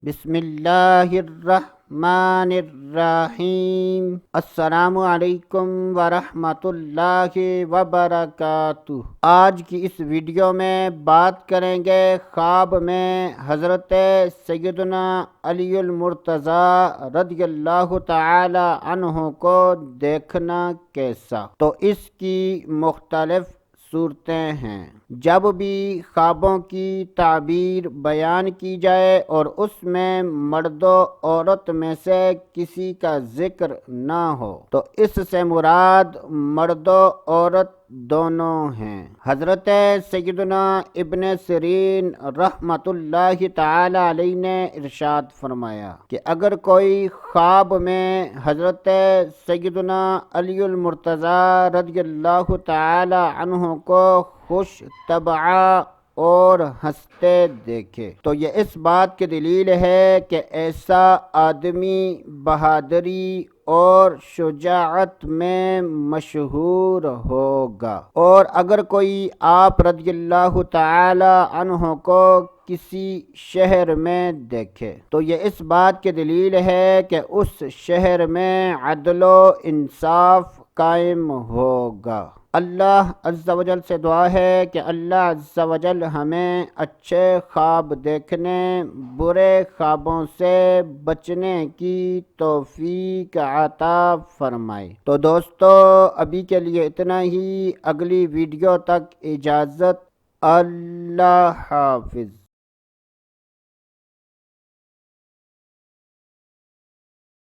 بسم اللہ الرحمن الرحیم۔ السلام علیکم ورحمۃ اللہ وبرکاتہ۔ آج کی اس ویڈیو میں بات کریں گے خواب میں حضرت سیدنا علی المرتضیٰ رضی اللہ تعالی عنہ کو دیکھنا کیسا۔ تو اس کی مختلف صورتیں ہیں۔ جب بھی خوابوں کی تعبیر بیان کی جائے اور اس میں مرد و عورت میں سے کسی کا ذکر نہ ہو تو اس سے مراد مرد و عورت دونوں ہیں۔ حضرت سیدنا ابن سیرین رحمۃ اللہ تعالی علیہ نے ارشاد فرمایا کہ اگر کوئی خواب میں حضرت سیدنا علی المرتضیٰ رضی اللہ تعالی عنہ کو خوش طبع اور ہنستے دیکھے تو یہ اس بات کی دلیل ہے کہ ایسا آدمی بہادری اور شجاعت میں مشہور ہوگا۔ اور اگر کوئی آپ رضی اللہ تعالی عنہ کو کسی شہر میں دیکھے تو یہ اس بات کی دلیل ہے کہ اس شہر میں عدل و انصاف قائم ہوگا۔ اللہ عز و جل سے دعا ہے کہ اللہ عز و جل ہمیں اچھے خواب دیکھنے، برے خوابوں سے بچنے کی توفیق عطا فرمائے۔ تو دوستو ابھی کے لیے اتنا ہی، اگلی ویڈیو تک اجازت، اللہ حافظ۔